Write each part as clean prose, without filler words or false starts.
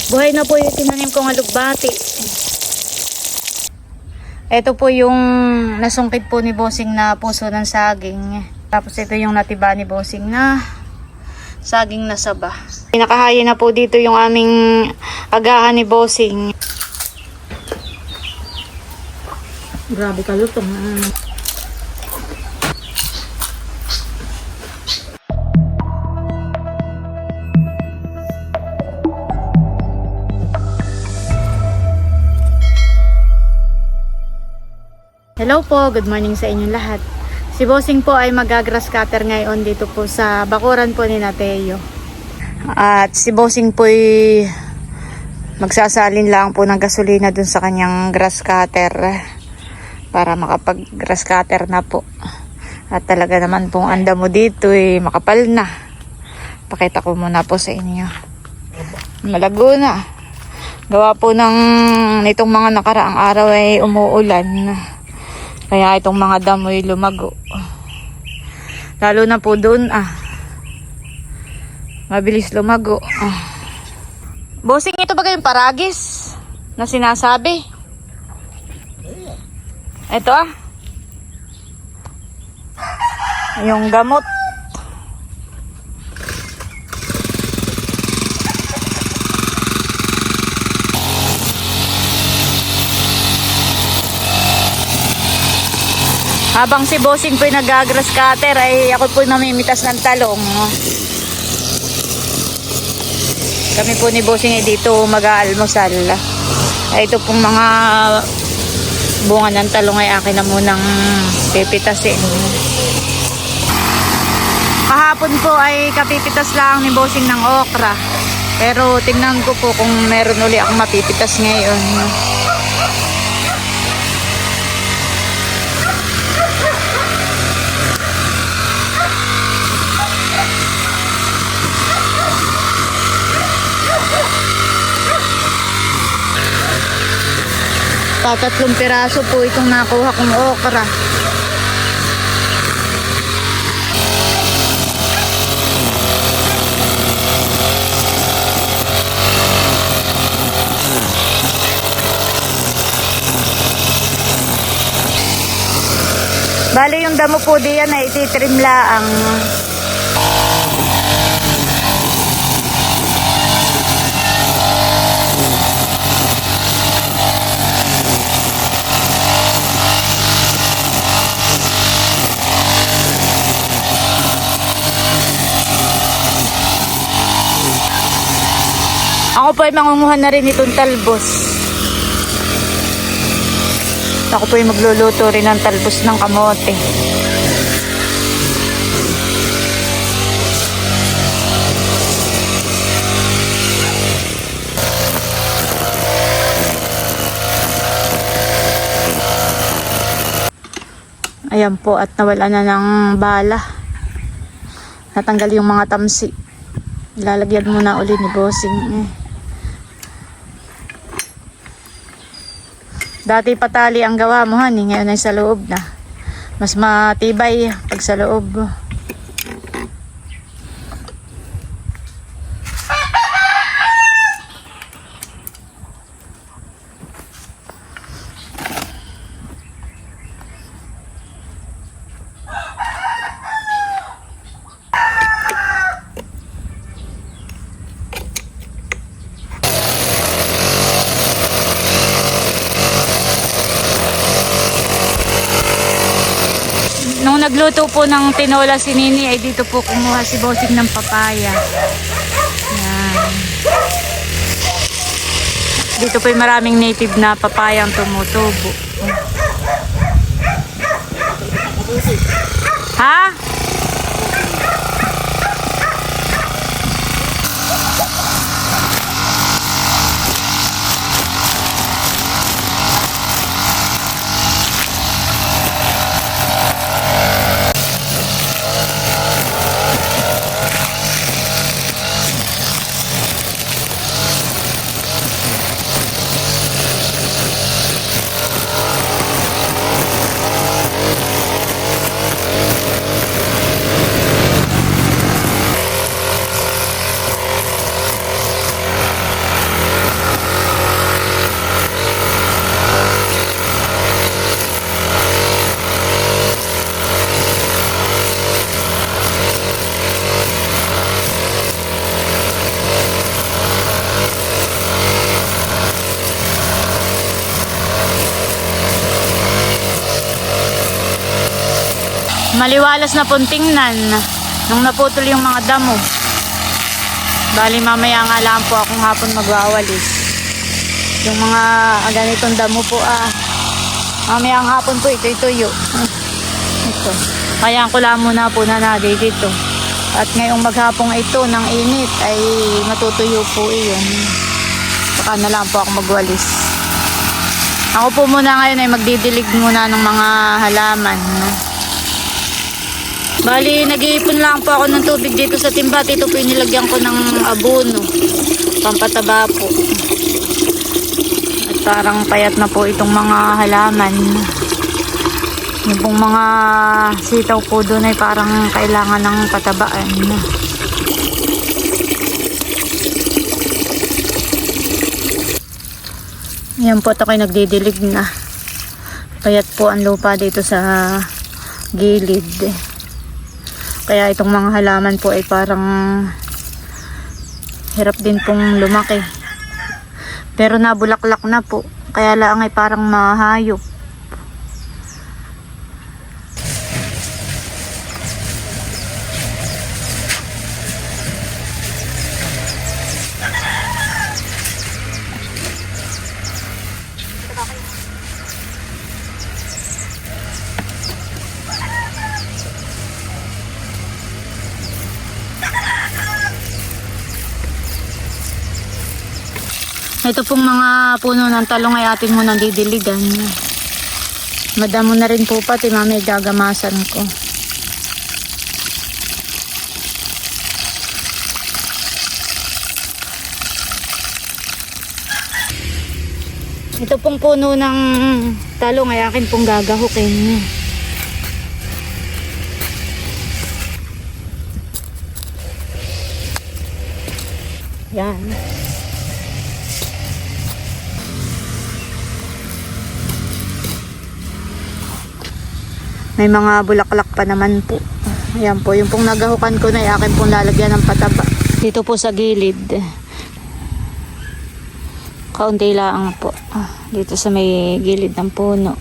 Buhay na po yung tinanim kong alugbati. Ito po yung nasungkit po ni Bossing na puso ng saging. Tapos ito yung natiba ni Bossing na saging na saba. Pinakahayin na po dito yung aming agahan ni Bossing. Grabe ka lutong. Hello po, good morning sa inyong lahat. Si Bossing po ay mag-grass cutter ngayon dito po sa bakuran po ni Nateo. At si Bossing po ay magsasalin lang po ng gasolina dun sa kanyang grass cutter para makapag-grass cutter na po. At talaga naman pong anda mo dito ay makapal na. Pakita ko muna po sa inyo. Malago na. Gawa po nitong mga nakaraang araw ay umuulan. Kaya itong mga damoy lumago. Lalo na po doon mabilis lumago. Bossing, ito ba yung paragis na sinasabi? Ito yung gamot. Habang si Bossing po'y nag-grass cutter ay ako po'y namimitas ng talong. Kami po ni Bossing ay dito mag-aalmusal. Ay ito pong mga bunga ng talong ay akin na munang pipitasin. Kahapon po ay kapipitas lang ni Bossing ng okra. Pero tingnan ko po kung meron uli akong mapipitas ngayon. Tatlong piraso po itong nakuha kong okra. Bali yung damo po diyan ay ititrim laang. Ako po ay mangunguha na rin itong talbos. Ako po ay magluluto rin ng talbos ng kamote. Ayan po, at nawala na ng bala. Natanggal yung mga tamsi. Ilalagyan muna ulit ni Bossing. Dati patali ang gawa mo, honey. Ngayon ay sa loob na. Mas matibay pag sa loob. Nung nagluto po ng tinola si Nini ay dito po kumuha si Bossing ng papaya. Yan. Dito po yung maraming native na papayang tumutubo. Ha? maliwalas na pong tingnan nung naputol yung mga damo. Bali mamaya nga lang po akong hapon magwawalis. Yung mga ganitong damo po mamaya ang hapon po ito ituyo. Ito. Kaya ko lang muna po na dito. At ngayong maghapong ito ng init ay matutuyo po iyon. Saka na lang po ako magwalis. Ako po muna ngayon ay magdidilig muna ng mga halaman. Bali, nag-iipon lang po ako ng tubig dito sa timba. Ito po inilagyan ko ng abono. Pampataba po. At parang payat na po itong mga halaman. Yung pong mga sitaw po doon ay parang kailangan ng patabaan. Yan po, ito kayo nagdidilig na. Payat po ang lupa dito sa gilid. Kaya itong mga halaman po ay parang hirap din pong lumaki. Pero nabulaklak na po. Kaya lang ay parang mahayop. Ito pong mga puno ng talong ay atin mo nang didiligan. Madamo na rin po pati mamay gagamasan ko. Ito pong puno ng talong ay akin pong gagahukin. Yan. May mga bulaklak pa naman po. Ayan po, yung pong nagahukan ko na ay akin pong lalagyan ng pataba. Dito po sa gilid. Kaunti lang po. Dito sa may gilid ng puno.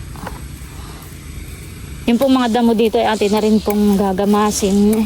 Yung pong mga damo dito ay atin na rin pong gagamasin.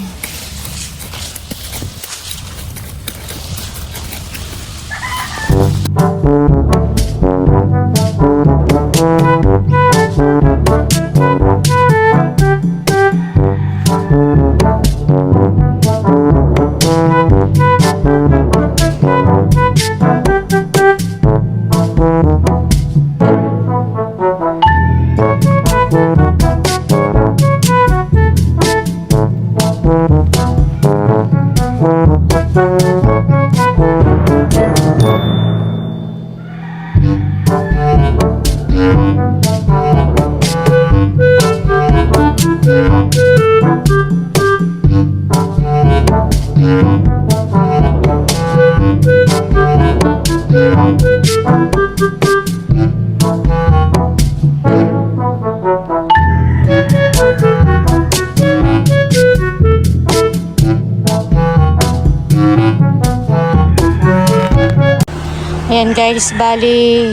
Ayan guys, bali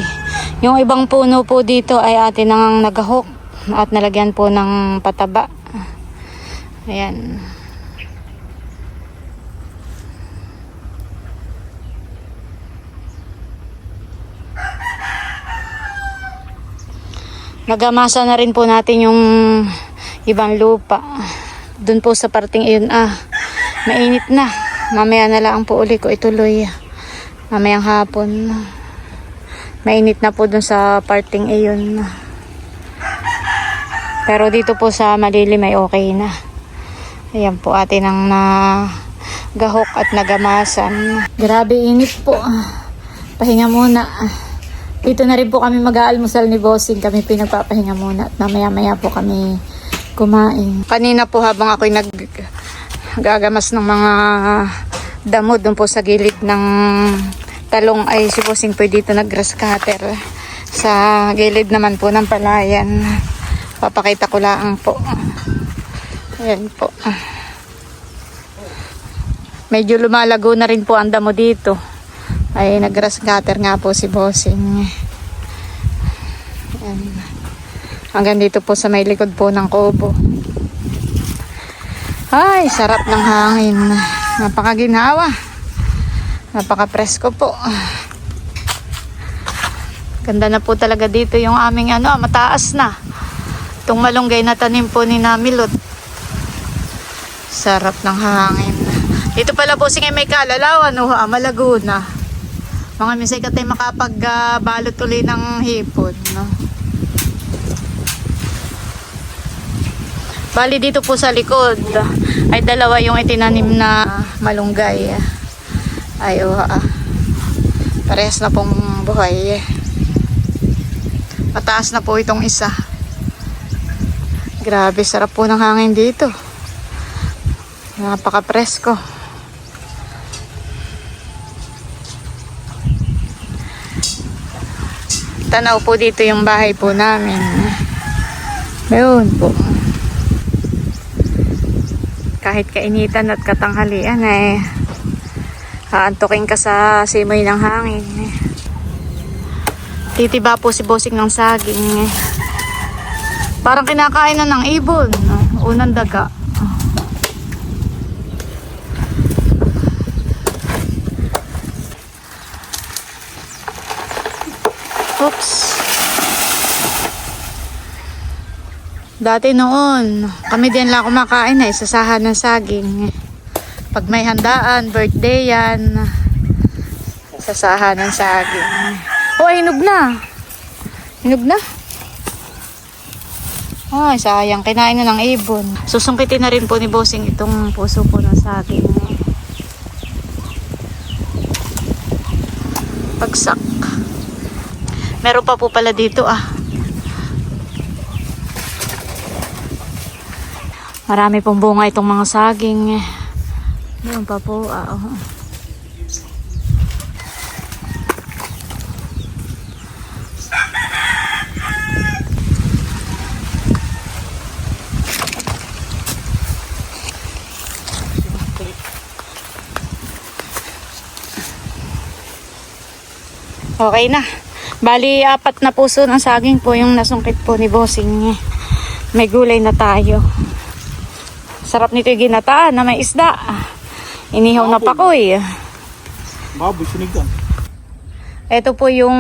yung ibang puno po dito ay atin nang nagahok at nalagyan po ng pataba. Ayan. Nagamasa na rin po natin yung ibang lupa. Doon po sa parting iyon, mainit na. Mamaya na lang po uli ko ituloy. Mamayang hapon. Mainit na po dun sa parting iyon. Pero dito po sa malilim ay okay na. Ayan po atin ang nagahok at nagamasan. Grabe init po. Pahinga muna. Dito na rin po kami mag-aalmusal ni Bossing. Kami pinagpapahinga muna. At mamaya-maya po kami kumain. Kanina po habang ako'y naggagamas ng mga damo doon po sa gilid ng talong ay si Bossing po dito nag-grass cutter. Sa gilid naman po ng palayan. Papakita ko lang po. Ayan po. Medyo lumalago na rin po ang damo dito. Ay nag-grass cutter nga po si Bossing. Ayan. Hanggang dito po sa may likod po ng kubo. Ay, sarap ng hangin. Napakaginawa. Napaka-presko po. Ganda na po talaga dito yung aming mataas na. Itong malunggay na tanim po ni Namilot. Sarap ng hangin. Dito pala po may kalalawan, Malaguna. Mga misay ka tayo makapagbalot ulit ng hipon, no? Bali dito po sa likod ay dalawa yung itinanim na malunggay. Ay, parehas na pong buhay. Mataas na po itong isa. Grabe, sarap po ng hangin dito. Napaka-presko. Tanaw po dito yung bahay po namin. Ayun po. Kahit kainitan at katanghalian aantukin ka sa simoy ng hangin. Titiba po si Bossing ng saging. Parang kinakain na ng ibon. Unang daga. Oops. Dati noon, kami din lang kumakain sa sahan ng saging. Pag may handaan, birthday yan, sa sahan ng saging. Hinog na. Hinog na. Ay, sayang. Kinain na ng ibon. Susungkitin na rin po ni Bossing itong puso po ng saging. Pagsak. Meron pa po pala dito Marami pong bunga itong mga saging. Meron pa po. Okay na. Bali, 4 na puso ng saging po yung nasungkit po ni Bossing. May gulay na tayo. Sarap nito yung ginataan na may isda. Inihaw na pakoy. Baboy, sinigang. Ito po yung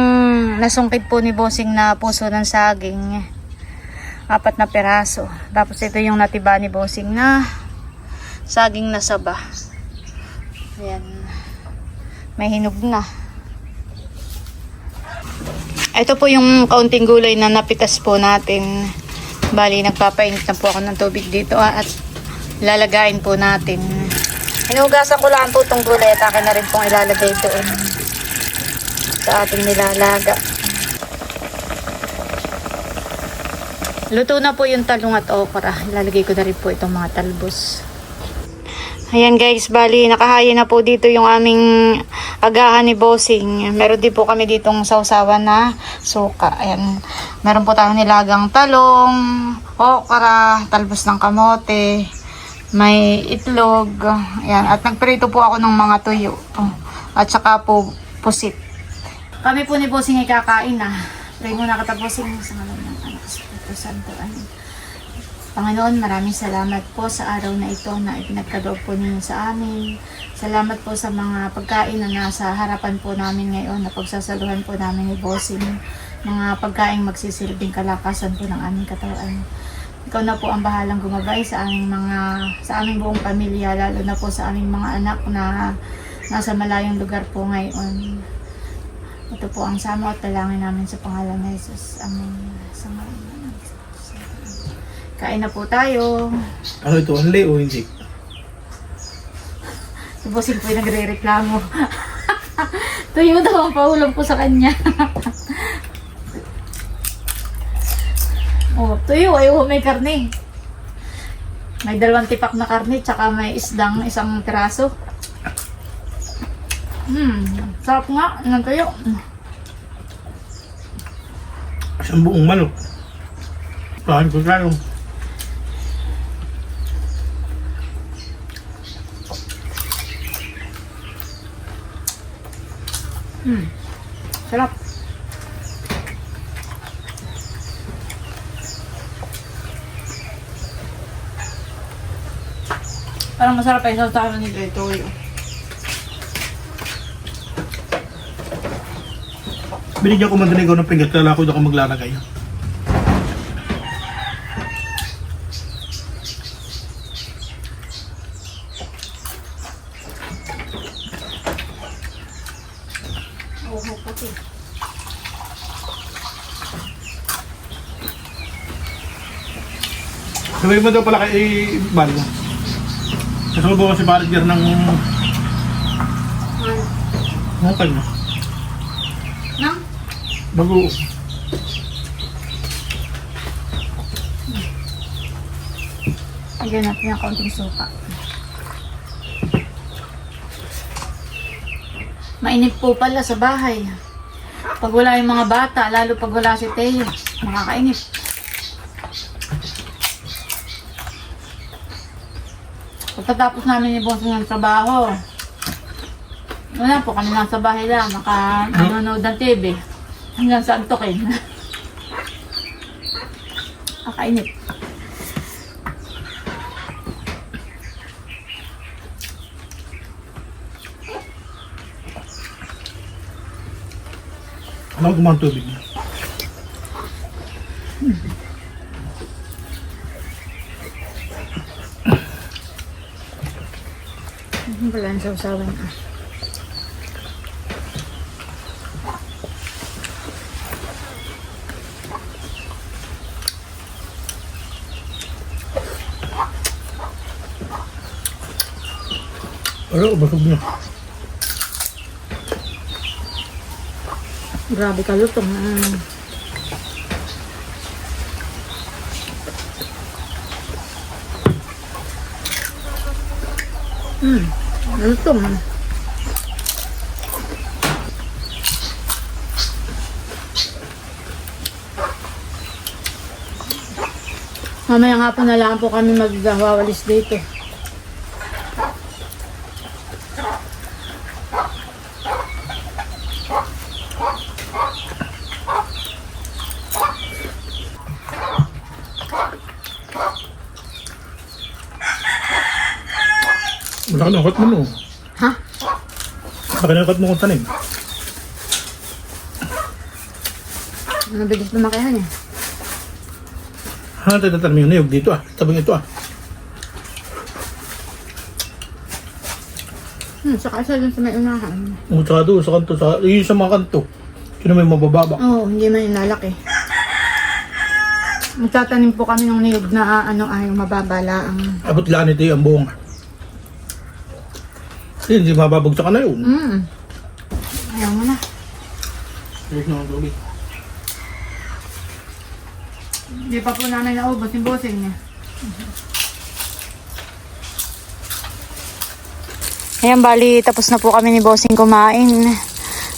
nasungkit po ni Bossing na puso ng saging. 4 na peraso. Tapos ito yung natiba ni Bossing na saging na saba. Ayan. May hinog na. Ito po yung kaunting gulay na napitas po natin. Bali, nagpapainit na po ako ng tubig dito at lalagayin po natin. Hinugasan ko lang po itong gulay at akin na rin pong ilalagay doon sa ating nilalaga. Luto na po yung talong at okra. Ilalagay ko na rin po itong mga talbos. Ayan guys, bali nakahayin na po dito yung aming agahan ni Bossing. Meron din po kami ditong sausawan na suka. Ayan, meron po tayong nilagang talong, okra, talbos ng kamote, may itlog. Ayan, at nagprito po ako ng mga tuyo. At saka po pusit. Kami po ni Bossing ay kakain na. Pray muna kita Bossing sa ngalan ng anak sa Espiritu Santo. Panginoon, maraming salamat po sa araw na ito na ipinagkaloob po ninyo sa amin. Salamat po sa mga pagkain na nasa harapan po namin ngayon na pagsasaluhan po namin ni Bossing. Mga pagkain magsisilbing kalakasan po ng aming katawan. Ikaw na po ang bahalang gumabay sa aming buong pamilya, lalo na po sa aming mga anak na nasa malayong lugar po ngayon. Ito po ang samo at dalangin namin sa pangalan ni Jesus. Amen. Sa ngalan. Kain na po tayo. Ano ito? Anli o hindi? Si Bossing po yung nagre-reklamo. Tuyo daw ang paulam po sa kanya. Tuyo. Ayaw may karne. May 2 tipak na karne tsaka may isdang 1 piraso. Sarap nga ng tuyo. Isang buong manok. Pahan ko tayo. Sarap. Parang masarap pa yung sausawan ni Toyo. Binigyan ko man din ikaw ng pinggan, kala ko doon ako maglalagay. Oo, puti. Sabi mo daw pala kay Bal. Kasalubong ko si Manager ng hukay na. Nang? Bago. Lagyan natin yung kaunting suka. Mainit po pala sa bahay. Pag wala yung mga bata, lalo pag wala si Teo, makakainit. Pagkatapos namin ni Bossing ng trabaho, wala po kami nasa bahay lang, nanonood ng TV. Hanggang sa antokin. Kakainit. Alam ko kumang tubig niya. Wala ang sausawan. Pero basog niya. Grabe ka lutong. Lutong. Mamaya nga po na lang po kami magwawalis dito. Wala ka na, cut mo no. Ha? Wala ka na, cut mo kung tanim. Mabilis lumakihan eh. Ha, tayo yung niyog dito ah. Tabing ito ah. Saka isa dun sa may unahan. O tsaka doon sa kanto, yung sa mga kanto. Sino may mabababa? Oo, hindi man yung lalaki. Magtatanim po kami ng niyog na yung mababala ang... Abot laan ito yung buong. Kasi hindi mababagsak ka na yun. Ayaw mo na. Ayos na ang tubig. Hindi pa po namin naubos yung bossing niya. Ayan, bali, tapos na po kami ni Bossing kumain.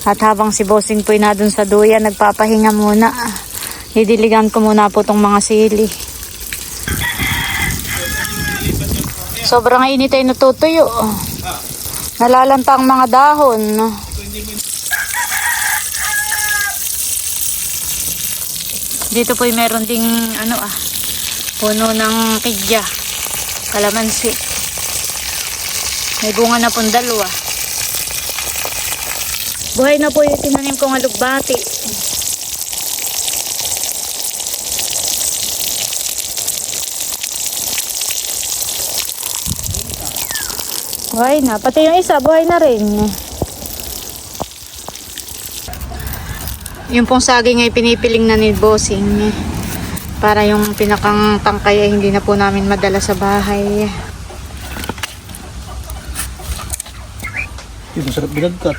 At habang si Bossing po na dun sa duyan, nagpapahinga muna. Didiligan ko muna po tong mga sili. Sobrang init ay natutuyo. Nalalanta ang mga dahon. Dito po meron ding puno ng kidya, kalamansi. May bunga na pong dalawa. Buhay na po yung tinanim kong alugbati. Buhay na. Pati yung isa, buhay na rin. Yung pong saging ay pinipiling na ni Bossing. Para yung pinakang tangkay ay hindi na po namin madala sa bahay. Masarap binagkat.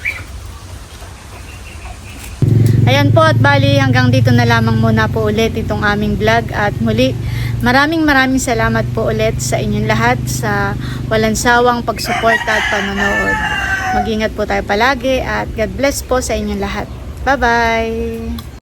Ayan po, at bali hanggang dito na lamang muna po ulit itong aming vlog. At muli, maraming salamat po ulit sa inyong lahat sa walang sawang pagsuporta at panonood. Mag-ingat po tayo palagi at God bless po sa inyong lahat. Bye-bye!